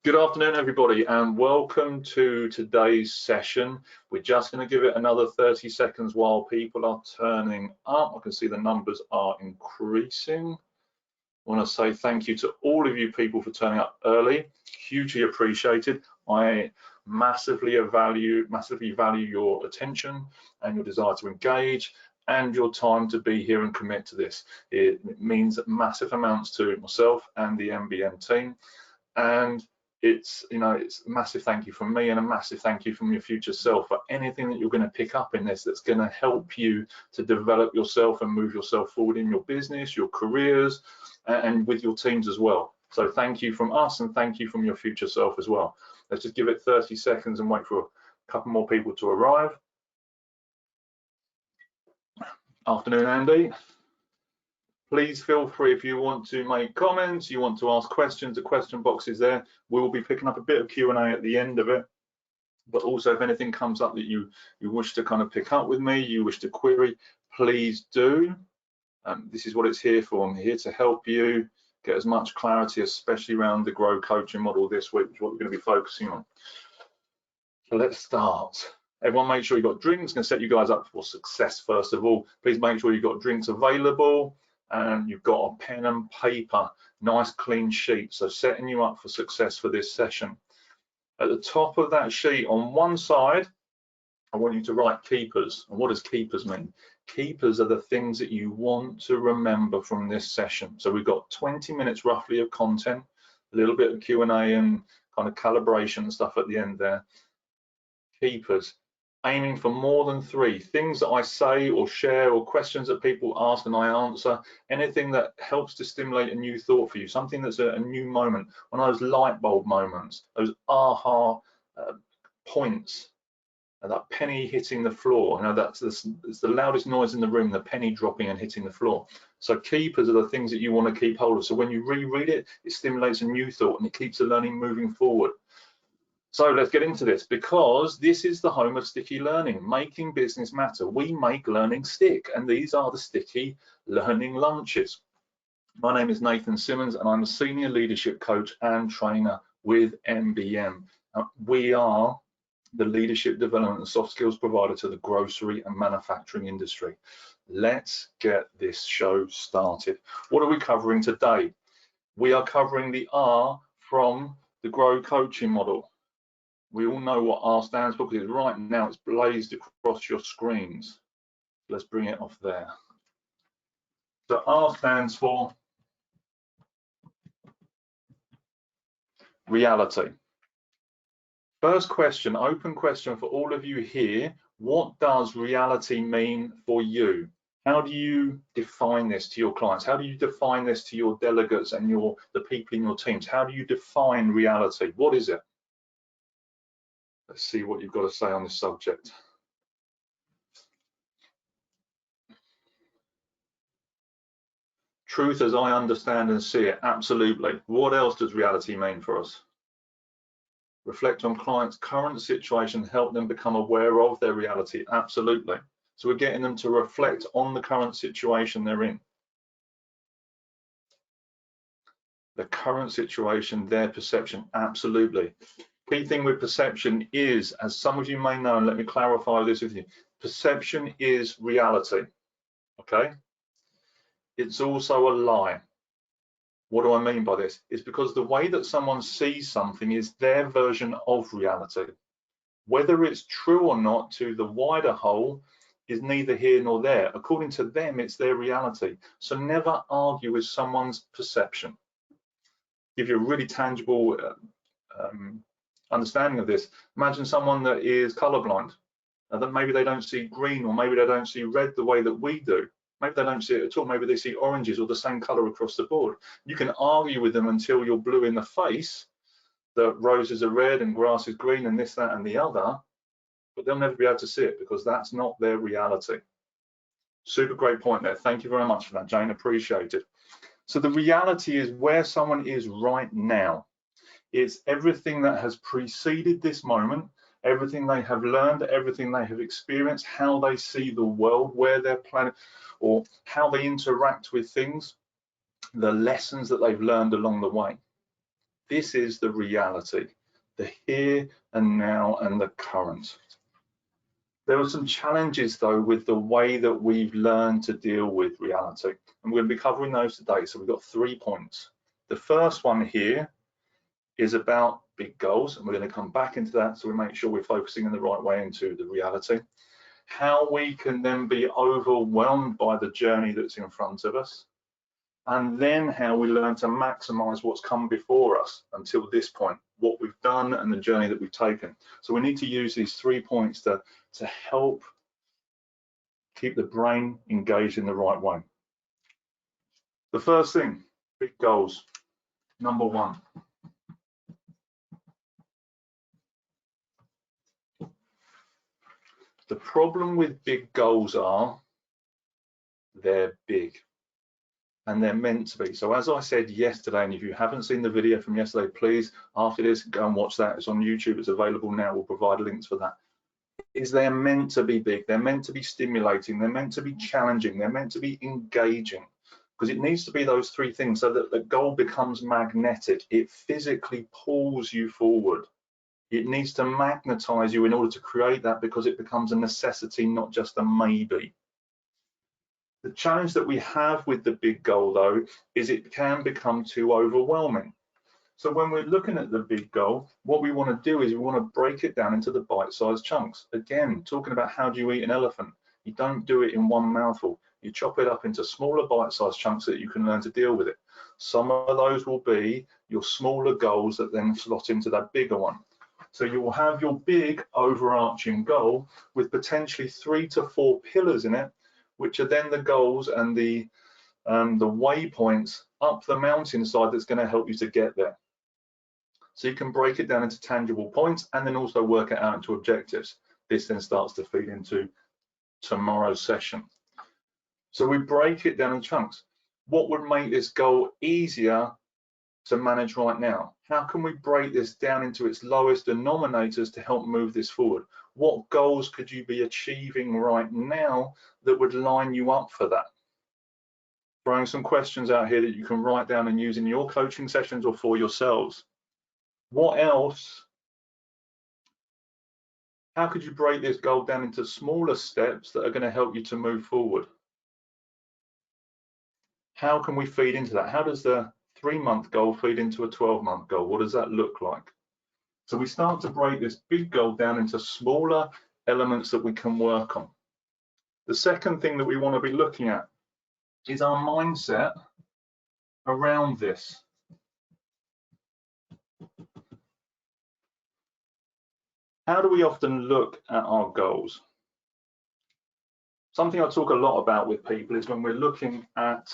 Good afternoon, everybody, and welcome to today's session. We're just going to give it another 30 seconds while people are turning up. I can see the numbers are increasing. I want to say thank you to all of you people for turning up early. Hugely appreciated. I massively value your attention and your desire to engage and your time to be here and commit to this. It means massive amounts to myself and the MBM team. And it's a massive thank you from me and a massive thank you from your future self for anything that you're going to pick up in this that's going to help you to develop yourself and move yourself forward in your business, your careers, and with your teams as well. So thank you from us and thank you from your future self as well. Let's just give it 30 seconds and wait for a couple more people to arrive. Afternoon, Andy. Please feel free if you want to make comments, you want to ask questions, the question box is there. We will be picking up a bit of Q&A at the end of it, but also if anything comes up that you wish to kind of pick up with me, you wish to query, please do. This is what it's here for. I'm here to help you get as much clarity, especially around the G.R.O.W coaching model this week, which is what we're going to be focusing on. So let's start. Everyone make sure you've got drinks. Going to set you guys up for success first of all. Please make sure you've got drinks available. And you've got a pen and paper, nice clean sheet, so setting you up for success for this session. At the top of that sheet on one side, I want you to write keepers. And what does keepers mean? Keepers are the things that you want to remember from this session. So we've got 20 minutes roughly of content, a little bit of Q&A and kind of calibration and stuff at the end there. Keepers. Aiming for more than 3 things that I say or share or questions that people ask and I answer, anything that helps to stimulate a new thought for you, something that's a new moment, one of those light bulb moments, those aha points, and that penny hitting the floor. You know, it's the loudest noise in the room, the penny dropping and hitting the floor. So keepers are the things that you want to keep hold of. So when you reread it, it stimulates a new thought and it keeps the learning moving forward. So let's get into this, because this is the home of sticky learning, making business matter. We make learning stick, and these are the sticky learning lunches. My name is Nathan Simmons, and I'm a senior leadership coach and trainer with MBM. We are the leadership development and soft skills provider to the grocery and manufacturing industry. Let's get this show started. What are we covering today? We are covering the R from the G.R.O.W coaching model. We all know what R stands for because right now it's blazed across your screens. Let's bring it off there. So R stands for reality. First question, open question for all of you here. What does reality mean for you? How do you define this to your clients? How do you define this to your delegates and the people in your teams? How do you define reality? What is it? Let's see what you've got to say on this subject. Truth as I understand and see it, absolutely. What else does reality mean for us? Reflect on clients' current situation, help them become aware of their reality, absolutely. So we're getting them to reflect on the current situation they're in. The current situation, their perception, absolutely. Key thing with perception is, as some of you may know, and let me clarify this with you, perception is reality, okay? It's also a lie. What do I mean by this? It's because the way that someone sees something is their version of reality. Whether it's true or not to the wider whole is neither here nor there. According to them, it's their reality. So never argue with someone's perception. Give you a really tangible understanding of this. Imagine someone that is colorblind, and that maybe they don't see green, or maybe they don't see red the way that we do. Maybe they don't see it at all. Maybe they see oranges or the same color across the board. You can argue with them until you're blue in the face that roses are red and grass is green and this, that, and the other, but they'll never be able to see it because that's not their reality. Super great point there. Thank you very much for that, Jane. Appreciate it. So the reality is where someone is right now. It's everything that has preceded this moment, everything they have learned, everything they have experienced, how they see the world, where they're planning, or how they interact with things, the lessons that they've learned along the way. This is the reality, the here and now and the current. There are some challenges though with the way that we've learned to deal with reality, and we're going to be covering those today. So we've got 3 points. The first one here is about big goals, and we're going to come back into that so we make sure we're focusing in the right way into the reality. How we can then be overwhelmed by the journey that's in front of us, and then how we learn to maximize what's come before us until this point, what we've done and the journey that we've taken. So we need to use these 3 points to help keep the brain engaged in the right way. The first thing, big goals. Number 1. The problem with big goals are they're big. And they're meant to be. So as I said yesterday, and if you haven't seen the video from yesterday, please, after this, go and watch that. It's on YouTube, it's available now. We'll provide links for that. They're meant to be big, they're meant to be stimulating, they're meant to be challenging, they're meant to be engaging, because it needs to be those 3 things so that the goal becomes magnetic. It physically pulls you forward. It needs to magnetize you in order to create that, because it becomes a necessity, not just a maybe. The challenge that we have with the big goal, though, is it can become too overwhelming. So when we're looking at the big goal, what we want to do is we want to break it down into the bite-sized chunks. Again, talking about how do you eat an elephant? You don't do it in one mouthful. You chop it up into smaller bite-sized chunks so that you can learn to deal with it. Some of those will be your smaller goals that then slot into that bigger one. So you will have your big overarching goal with potentially 3 to 4 pillars in it, which are then the goals and the waypoints up the mountainside that's going to help you to get there. So you can break it down into tangible points and then also work it out into objectives. This then starts to feed into tomorrow's session. So we break it down in chunks. What would make this goal easier to manage right now? How can we break this down into its lowest denominators to help move this forward? What goals could you be achieving right now that would line you up for that? Throwing some questions out here that you can write down and use in your coaching sessions or for yourselves. What else? How could you break this goal down into smaller steps that are going to help you to move forward? How can we feed into that? How does the 3-month goal feed into a 12-month goal? What does that look like? So we start to break this big goal down into smaller elements that we can work on. The second thing that we want to be looking at is our mindset around this. How do we often look at our goals? Something I talk a lot about with people is when we're looking at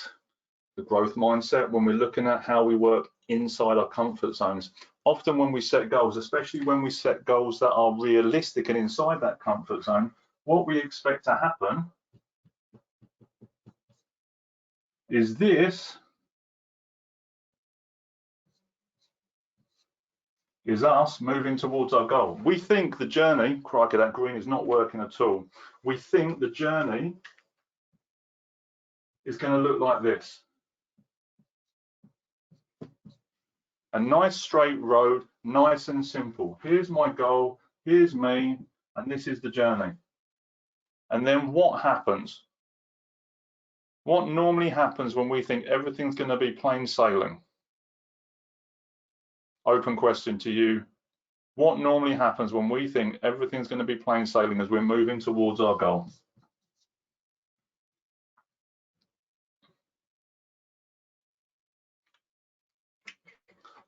the growth mindset, when we're looking at how we work inside our comfort zones. Often when we set goals, especially when we set goals that are realistic and inside that comfort zone, what we expect to happen is this is us moving towards our goal. We think the journey, crikey, that green is not working at all. We think the journey is going to look like this. A nice straight road, nice and simple. Here's my goal, here's me, and this is the journey. And then what happens? What normally happens when we think everything's going to be plain sailing? Open question to you. What normally happens when we think everything's going to be plain sailing as we're moving towards our goal?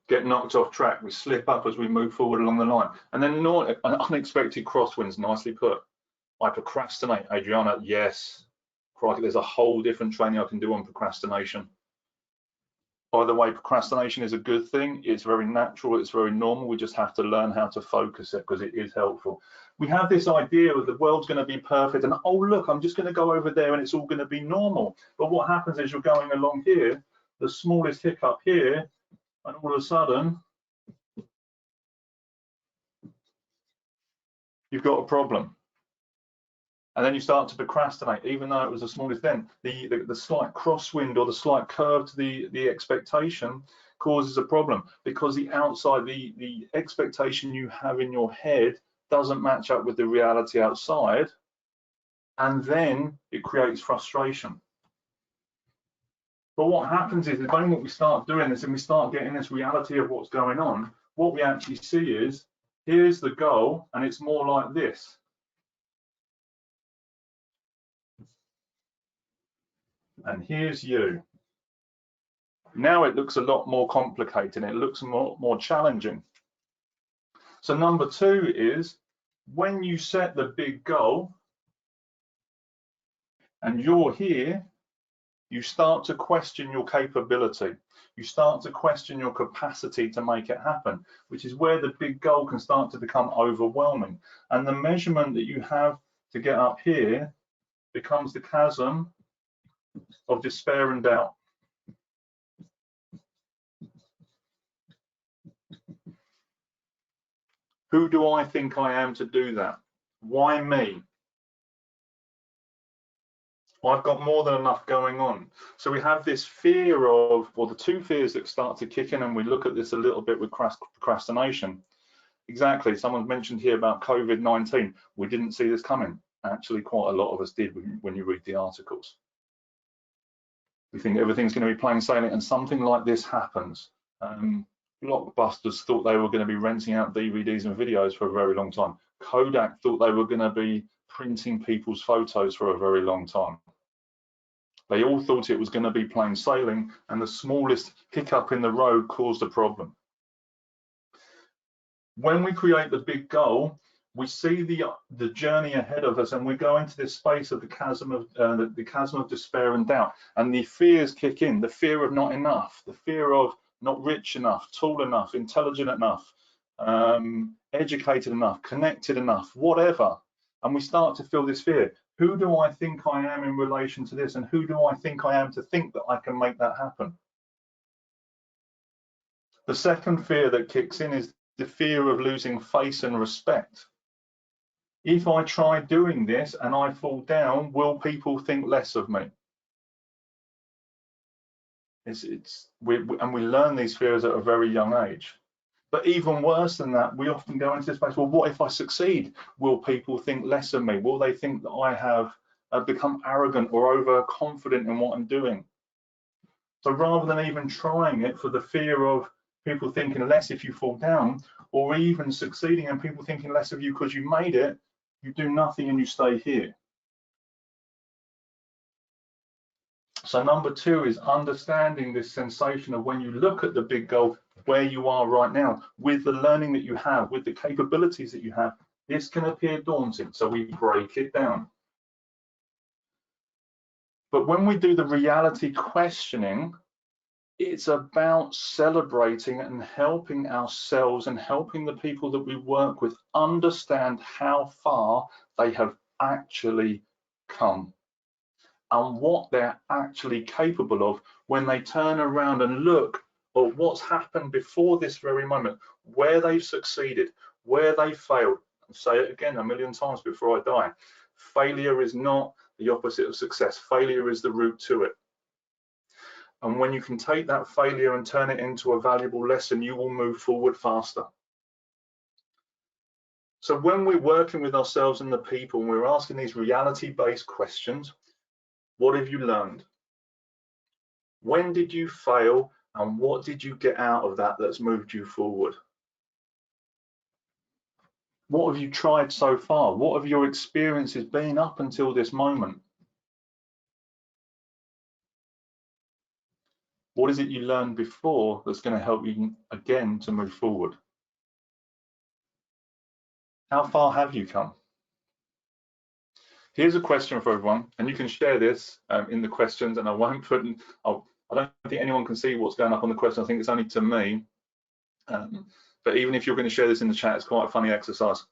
Get knocked off track, we slip up as we move forward along the line. And then unexpected crosswinds, nicely put. I procrastinate, Adriana, yes. Crikey, there's a whole different training I can do on procrastination. By the way, procrastination is a good thing. It's very natural, it's very normal. We just have to learn how to focus it because it is helpful. We have this idea of the world's going to be perfect and, oh, look, I'm just going to go over there and it's all going to be normal. But what happens is you're going along here, the smallest hiccup here, and all of a sudden, you've got a problem. And then you start to procrastinate, even though it was the smallest dent. The slight crosswind or the slight curve to the expectation causes a problem, because the outside, the expectation you have in your head doesn't match up with the reality outside, and then it creates frustration. But what happens is, the moment we start doing this and we start getting this reality of what's going on, what we actually see is, here's the goal, and it's more like this. And here's you. Now it looks a lot more complicated, it looks more challenging. So number 2 is, when you set the big goal and you're here, you start to question your capability. You start to question your capacity to make it happen, which is where the big goal can start to become overwhelming. And the measurement that you have to get up here becomes the chasm of despair and doubt. Who do I think I am to do that? Why me? I've got more than enough going on. So we have this fear of, or the 2 fears that start to kick in, and we look at this a little bit with procrastination. Exactly, someone mentioned here about COVID-19. We didn't see this coming. Actually, quite a lot of us did when you read the articles. We think everything's going to be plain sailing, and something like this happens. Blockbusters thought they were going to be renting out DVDs and videos for a very long time. Kodak thought they were going to be printing people's photos for a very long time. They all thought it was going to be plain sailing, and the smallest hiccup in the road caused a problem. When we create the big goal, we see the journey ahead of us, and we go into this space of the chasm of despair and doubt, and the fears kick in. The fear of not enough, the fear of not rich enough, tall enough, intelligent enough, educated enough, connected enough, whatever. And we start to feel this fear. Who do I think I am in relation to this? And who do I think I am to think that I can make that happen? The second fear that kicks in is the fear of losing face and respect. If I try doing this and I fall down, will people think less of me? And we learn these fears at a very young age. But even worse than that, we often go into this space, well, what if I succeed? Will people think less of me? Will they think that I have become arrogant or overconfident in what I'm doing? So rather than even trying it for the fear of people thinking less if you fall down, or even succeeding and people thinking less of you because you made it, you do nothing and you stay here. So number 2 is understanding this sensation of when you look at the big goal, where you are right now, with the learning that you have, with the capabilities that you have, this can appear daunting, so we break it down. But when we do the reality questioning, it's about celebrating and helping ourselves and helping the people that we work with understand how far they have actually come and what they're actually capable of when they turn around and look at what's happened before this very moment, where they've succeeded, where they failed. I'll say it again a million times before I die. Failure is not the opposite of success. Failure is the route to it. And when you can take that failure and turn it into a valuable lesson, you will move forward faster. So when we're working with ourselves and the people, and we're asking these reality-based questions, what have you learned? When did you fail, and what did you get out of that that's moved you forward? What have you tried so far? What have your experiences been up until this moment? What is it you learned before that's going to help you again to move forward? How far have you come? Here's a question for everyone, and you can share this in the questions, and I won't put in, I don't think anyone can see what's going up on the question. I think it's only to me. But even if you're going to share this in the chat, it's quite a funny exercise.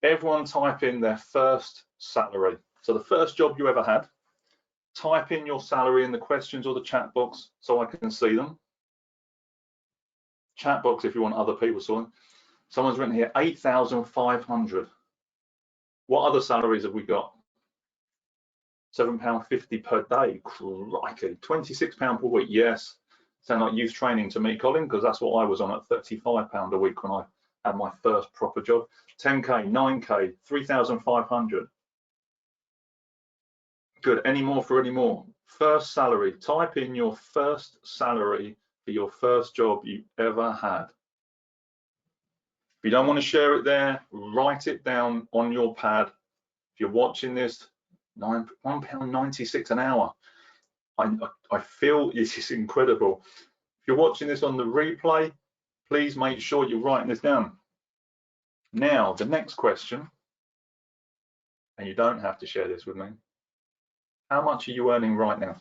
Everyone type in their first salary. So the first job you ever had, type in your salary in the questions or the chat box so I can see them. Chat box if you want other people to see them. Someone's written here, 8,500. What other salaries have we got? £7.50 per day, crikey. £26 per week, yes. Sound like youth training to me, Colin, because that's what I was on at £35 a week when I had my first proper job. 10K, 9K, 3,500. Good. Any more for any more? First salary. Type in your first salary for your first job you ever had. If you don't want to share it there, write it down on your pad. If you're watching this, £1.96 an hour. I feel this is incredible. If you're watching this on the replay, please make sure you're writing this down. Now, the next question, and you don't have to share this with me. How much are you earning right now?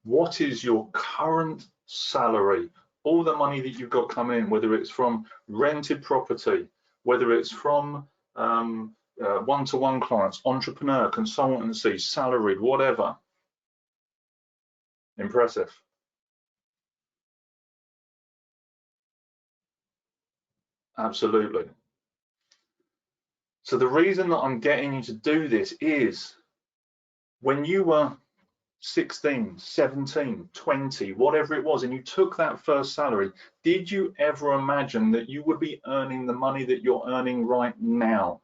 What is your current salary? All the money that you've got coming in, whether it's from rented property, whether it's from one-to-one clients, entrepreneur, consultancy, salaried, whatever. Impressive. Absolutely. So the reason that I'm getting you to do this is when you were 16, 17, 20, whatever it was, and you took that first salary, did you ever imagine that you would be earning the money that you're earning right now?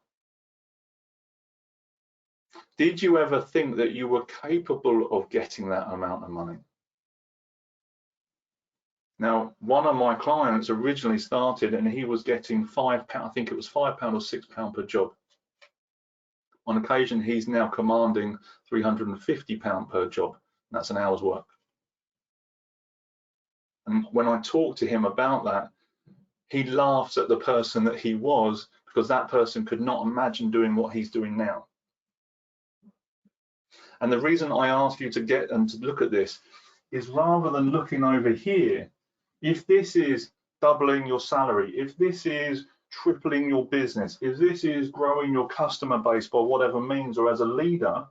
Did you ever think that you were capable of getting that amount of money? Now, one of my clients originally started and he was getting £5, I think it was £5 or £6 per job. On occasion, he's now commanding £350 per job. That's an hour's work. And when I talked to him about that, he laughs at the person that he was because that person could not imagine doing what he's doing now. And the reason I ask you to get and to look at this is rather than looking over here, if this is doubling your salary, if this is tripling your business, if this is growing your customer base by whatever means or as a leader,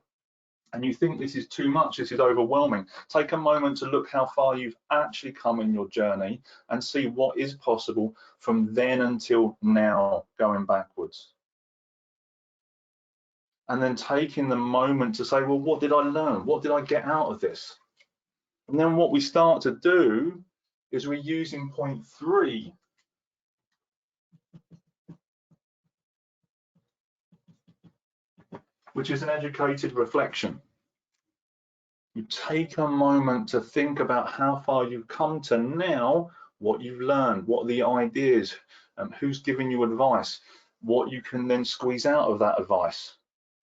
and you think this is too much, this is overwhelming, take a moment to look how far you've actually come in your journey and see what is possible from then until now, going backwards. And then taking the moment to say, well, what did I learn? What did I get out of this? And then what we start to do is we're using point 3. Which is an educated reflection. You take a moment to think about how far you've come to now, what you've learned, what are the ideas, who's giving you advice, what you can then squeeze out of that advice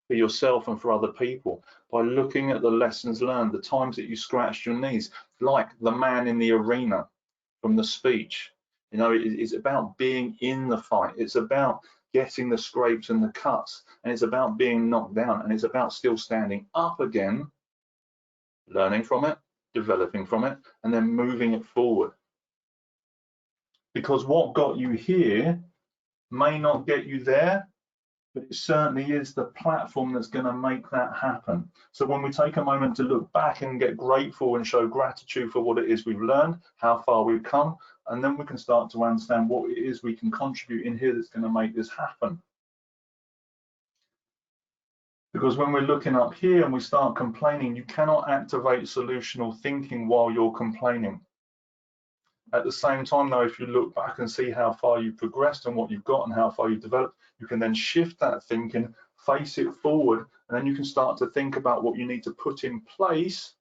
for yourself and for other people by looking at the lessons learned, the times that you scratched your knees, like the man in the arena from the speech. You know, it's about being in the fight. It's about getting the scrapes and the cuts, and it's about being knocked down, and it's about still standing up again, learning from it, developing from it, and then moving it forward. Because what got you here may not get you there, but it certainly is the platform that's going to make that happen. So when we take a moment to look back and get grateful and show gratitude for what it is we've learned, how far we've come, and then we can start to understand what it is we can contribute in here that's going to make this happen. Because when we're looking up here and we start complaining, you cannot activate solutional thinking while you're complaining. At the same time, though, if you look back and see how far you've progressed and what you've got and how far you've developed, you can then shift that thinking, face it forward, and then you can start to think about what you need to put in place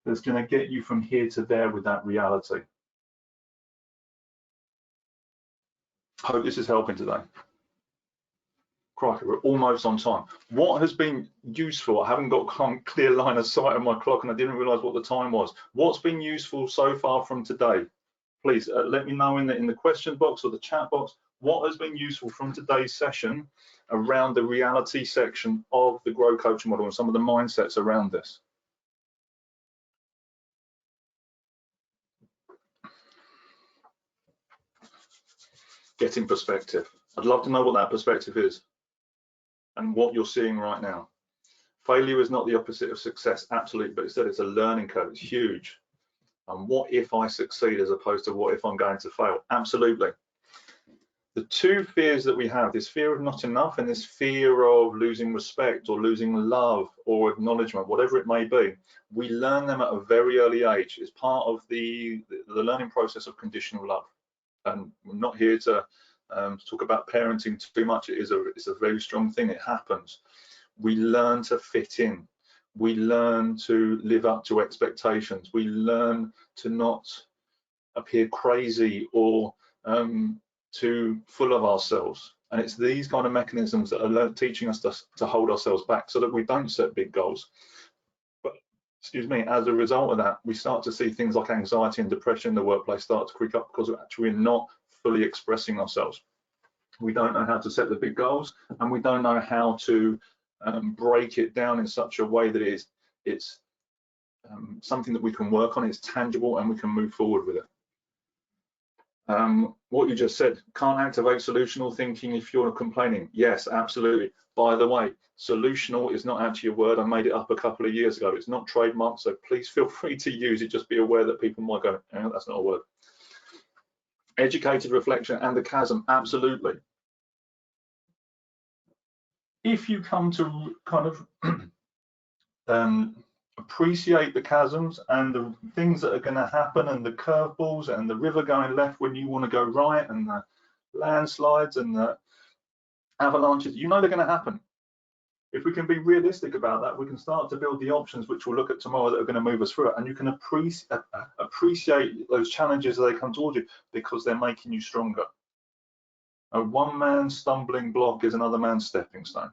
that's going to get you from here to there with that reality. Hope this is helping today. Crikey, we're almost on time. What has been useful? I haven't got a clear line of sight on my clock and I didn't realize what the time was. What's been useful so far from today? Please let me know in the question box or the chat box what has been useful from today's session around the reality section of the Grow coaching model and some of the mindsets around this. Getting perspective. I'd love to know what that perspective is and what you're seeing right now. Failure is not the opposite of success, absolutely, but instead it's a learning curve. It's huge. And what if I succeed as opposed to what if I'm going to fail? Absolutely. The two fears that we have, this fear of not enough and this fear of losing respect or losing love or acknowledgement, whatever it may be, we learn them at a very early age. It's part of the learning process of conditional love. And we're not here to talk about parenting too much. It's a very strong thing. It happens. We learn to fit in. We learn to live up to expectations. We learn to not appear crazy or too full of ourselves. And it's these kind of mechanisms that are teaching us to hold ourselves back so that we don't set big goals. But, excuse me, as a result of that, we start to see things like anxiety and depression in the workplace start to creep up because we're actually not fully expressing ourselves. We don't know how to set the big goals, and we don't know how to break it down in such a way that it's something that we can work on, it's tangible, and we can move forward with it. What you just said, can't activate solutional thinking if you're complaining. Yes, absolutely. By the way, solutional is not actually a word. I made it up a couple of years ago. It's not trademarked, so please feel free to use it. Just be aware that people might go, oh, that's not a word. Educated reflection and the chasm, absolutely. If you come to kind of appreciate the chasms and the things that are going to happen and the curveballs and the river going left when you want to go right and the landslides and the avalanches, you know they're going to happen. If we can be realistic about that, we can start to build the options which we'll look at tomorrow that are going to move us through it, and you can appreciate those challenges as they come towards you because they're making you stronger. A one man's stumbling block is another man's stepping stone.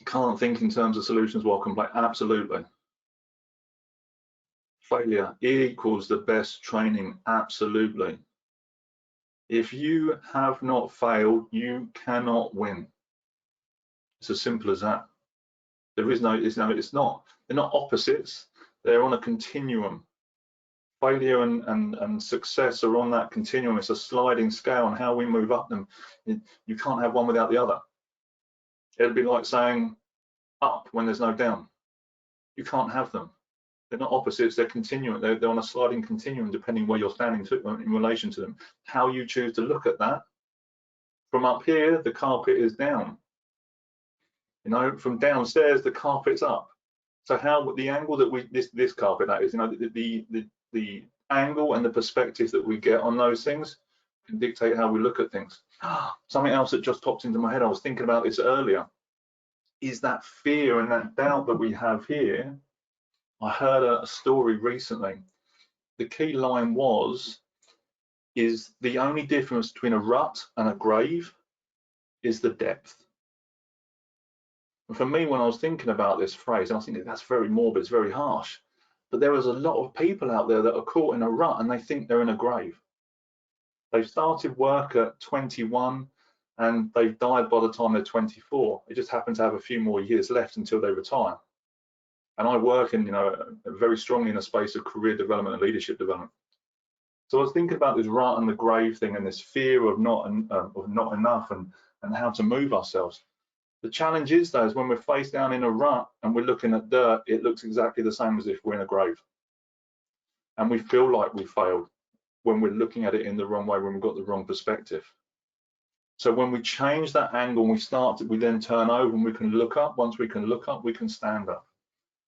Can't think in terms of solutions while complaining. Absolutely. Failure equals the best training. Absolutely. If you have not failed, you cannot win. It's as simple as that. There is no, it's not. They're not opposites. They're on a continuum. Failure and success are on that continuum. It's a sliding scale on how we move up them. You can't have one without the other. It'd be like saying up when there's no down. You can't have them. They're not opposites, they're continuum. They're on a sliding continuum depending where you're standing to in relation to them. How you choose to look at that. From up here, the carpet is down. You know, from downstairs, the carpet's up. So how the angle that this carpet, that is, you know, the angle and the perspective that we get on those things can dictate how we look at things. Something else that just popped into my head, I was thinking about this earlier, is that fear and that doubt that we have here. I heard a story recently. The key line is the only difference between a rut and a grave is the depth. And for me, when I was thinking about this phrase, I was thinking that's very morbid, it's very harsh. But there is a lot of people out there that are caught in a rut and they think they're in a grave. They've started work at 21 and they've died by the time they're 24. They just happen to have a few more years left until they retire. And I work in, you know, very strongly in a space of career development and leadership development. So I was thinking about this rut and the grave thing and this fear of not enough and how to move ourselves. The challenge is though, is when we're face down in a rut and we're looking at dirt, it looks exactly the same as if we're in a grave. And we feel like we failed when we're looking at it in the wrong way, when we've got the wrong perspective. So when we change that angle and we then turn over and we can look up. Once we can look up, we can stand up.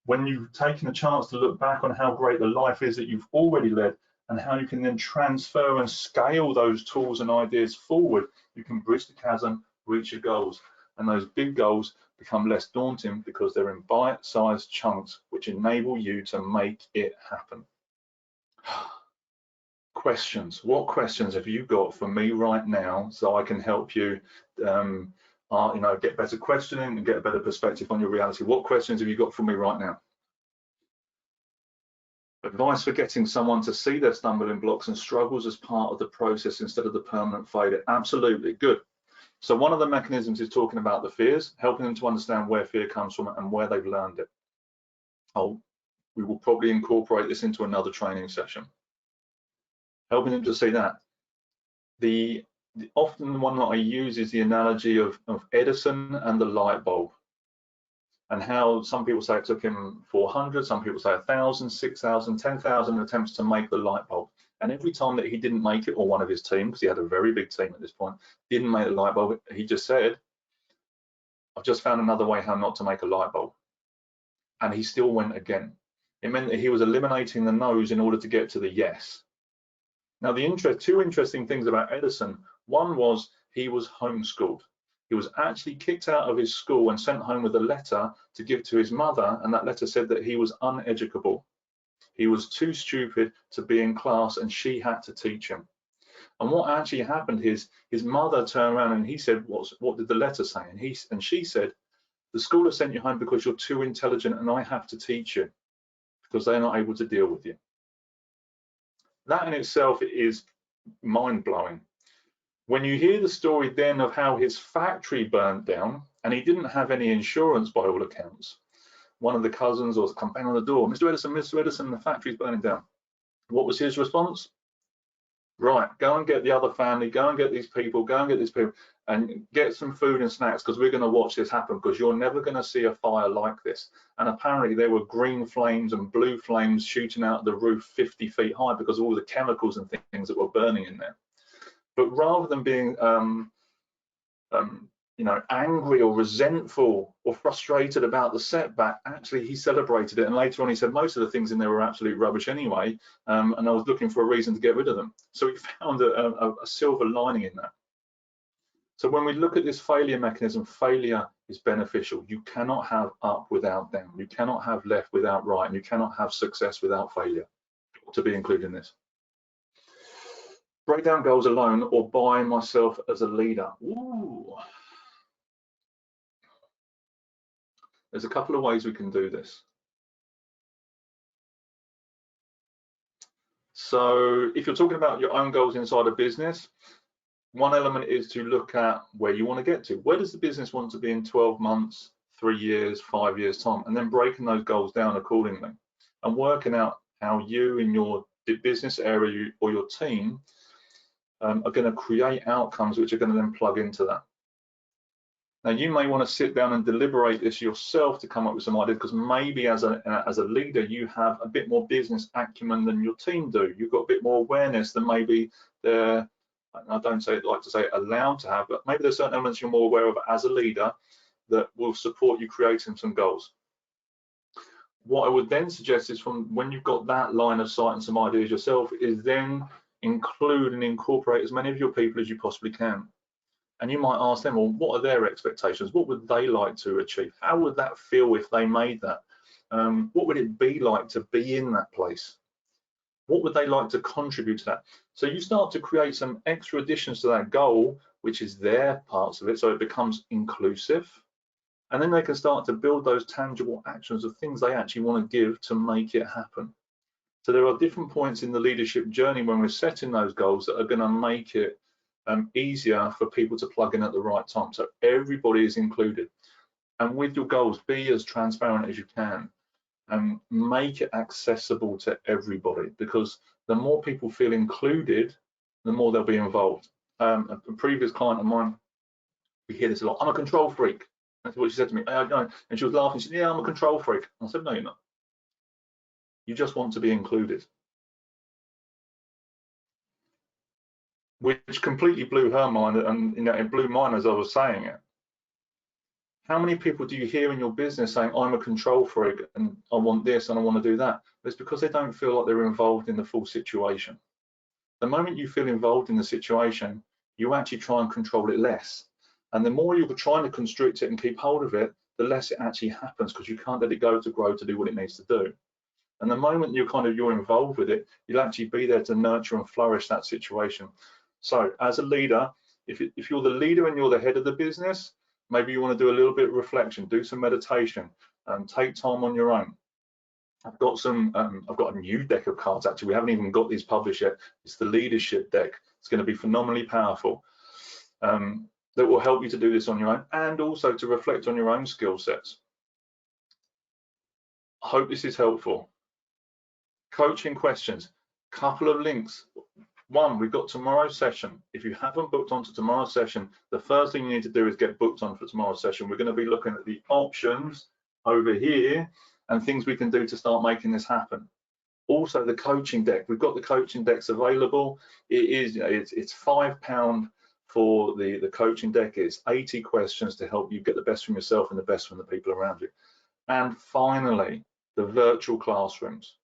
When you've taken a chance to look back on how great the life is that you've already led and how you can then transfer and scale those tools and ideas forward, you can bridge the chasm, reach your goals. And those big goals become less daunting because they're in bite-sized chunks which enable you to make it happen. Questions. What questions have you got for me right now so I can help you you know, get better questioning and get a better perspective on your reality? What questions have you got for me right now? Advice for getting someone to see their stumbling blocks and struggles as part of the process instead of the permanent failure. Absolutely, good. So one of the mechanisms is talking about the fears, helping them to understand where fear comes from and where they've learned it. We will probably incorporate this into another training session. Helping them to see that. Often the one that I use is the analogy of Edison and the light bulb, and how some people say it took him 400, some people say 1,000, 6,000, 10,000 attempts to make the light bulb. And every time that he didn't make it, or one of his team, because he had a very big team at this point, didn't make the light bulb, he just said, I've just found another way how not to make a light bulb. And he still went again. It meant that he was eliminating the no's in order to get to the yes. Now, two interesting things about Edison. One was he was homeschooled. He was actually kicked out of his school and sent home with a letter to give to his mother, and that letter said that he was uneducable. He was too stupid to be in class, and she had to teach him. And what actually happened is his mother turned around and he said, what did the letter say? And she said, the school has sent you home because you're too intelligent and I have to teach you because they're not able to deal with you. That in itself is mind-blowing. When you hear the story then of how his factory burned down and he didn't have any insurance by all accounts, one of the cousins or come bang on the door, Mr. Edison, the factory's burning down. What was his response? Right, go and get the other family, go and get these people, and get some food and snacks because we're going to watch this happen because you're never going to see a fire like this. And apparently there were green flames and blue flames shooting out of the roof 50 feet high because of all the chemicals and things that were burning in there. But rather than being angry or resentful or frustrated about the setback, actually he celebrated it. And later on he said most of the things in there were absolute rubbish anyway, and I was looking for a reason to get rid of them. So he found a silver lining in that. So when we look at this failure mechanism, failure is beneficial. You cannot have up without down. You cannot have left without right, and you cannot have success without failure. To be included in this. Break down goals alone or buy myself as a leader. Ooh. There's a couple of ways we can do this. So if you're talking about your own goals inside a business, one element is to look at where you want to get to. Where does the business want to be in 12 months, 3 years, 5 years time? And then breaking those goals down accordingly and working out how you in your business area or your team are going to create outcomes which are going to then plug into that. Now, you may want to sit down and deliberate this yourself to come up with some ideas, because maybe as a leader, you have a bit more business acumen than your team do. You've got a bit more awareness than maybe they're, I don't like to say allowed to have, but maybe there's certain elements you're more aware of as a leader that will support you creating some goals. What I would then suggest is, from when you've got that line of sight and some ideas yourself, is then include and incorporate as many of your people as you possibly can. And you might ask them, well, what are their expectations? What would they like to achieve? How would that feel if they made that? What would it be like to be in that place? What would they like to contribute to that? So you start to create some extra additions to that goal, which is their parts of it, so it becomes inclusive. And then they can start to build those tangible actions of things they actually want to give to make it happen. So there are different points in the leadership journey when we're setting those goals that are going to make it easier for people to plug in at the right time. So everybody is included. And with your goals, be as transparent as you can and make it accessible to everybody, because the more people feel included, the more they'll be involved. A previous client of mine, we hear this a lot, I'm a control freak. That's what she said to me. And she was laughing. She said, yeah, I'm a control freak. I said, no, you're not. You just want to be included. Which completely blew her mind, and it blew mine as I was saying it. How many people do you hear in your business saying, I'm a control freak and I want this and I want to do that? It's because they don't feel like they're involved in the full situation. The moment you feel involved in the situation, you actually try and control it less. And the more you're trying to constrict it and keep hold of it, the less it actually happens, because you can't let it go to grow to do what it needs to do. And the moment you're involved with it, you'll actually be there to nurture and flourish that situation. So as a leader, if you're the leader and you're the head of the business, maybe you want to do a little bit of reflection, do some meditation, and take time on your own. I've got a new deck of cards, actually. We haven't even got these published yet. It's the leadership deck. It's going to be phenomenally powerful. That will help you to do this on your own, and also to reflect on your own skill sets. I hope this is helpful. Coaching questions, couple of links. One, we've got tomorrow's session. If you haven't booked onto tomorrow's session, the first thing you need to do is get booked on for tomorrow's session. We're going to be looking at the options over here and things we can do to start making this happen. Also, the coaching deck. We've got the coaching decks available. It is, it's £5 for the coaching deck. It's 80 questions to help you get the best from yourself and the best from the people around you. And finally, the virtual classrooms.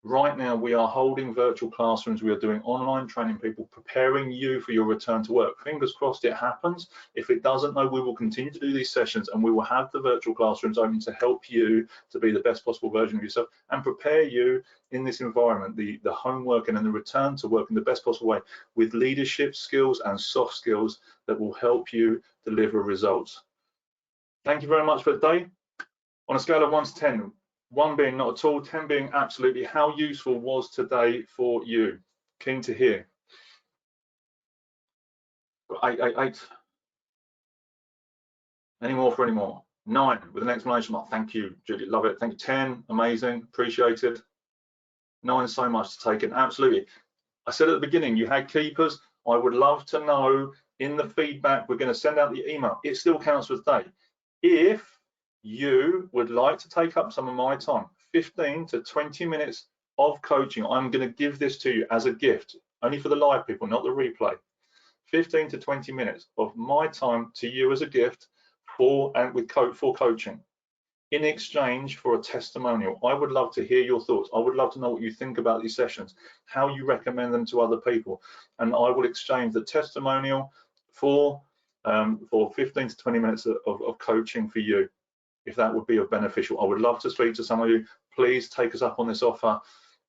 Right now, we are holding virtual classrooms. We are doing online training, people, preparing you for your return to work. Fingers crossed it happens. If it doesn't, though, we will continue to do these sessions, and we will have the virtual classrooms open to help you to be the best possible version of yourself and prepare you in this environment, the homework and then the return to work in the best possible way with leadership skills and soft skills that will help you deliver results. Thank you very much for the day. On a scale of 1 to 10, 1 being not at all, 10 being absolutely, how useful was today for you? Keen to hear. 8. Any more for any more? 9 with an exclamation mark. Thank you, Julie. Love it. Thank you. 10, amazing, appreciated. 9, so much to take in. Absolutely. I said at the beginning, you had keepers. I would love to know in the feedback. We're going to send out the email. It still counts for today. If you would like to take up some of my time, 15 to 20 minutes of coaching, I'm going to give this to you as a gift, only for the live people, not the replay. 15 to 20 minutes of my time to you as a gift for coaching in exchange for a testimonial. I would love to hear your thoughts. I would love to know what you think about these sessions, how you recommend them to other people, and I will exchange the testimonial for 15 to 20 minutes of coaching for you, if that would be beneficial. I would love to speak to some of you. Please take us up on this offer.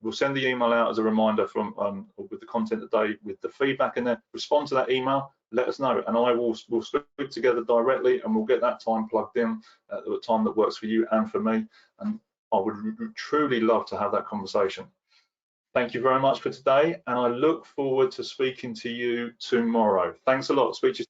We'll send the email out as a reminder from with the content today, with the feedback in there. Respond to that email, let us know, and we'll speak together directly, and we'll get that time plugged in at the time that works for you and for me. And I would truly love to have that conversation. Thank you very much for today, and I look forward to speaking to you tomorrow. Thanks a lot. Speak to you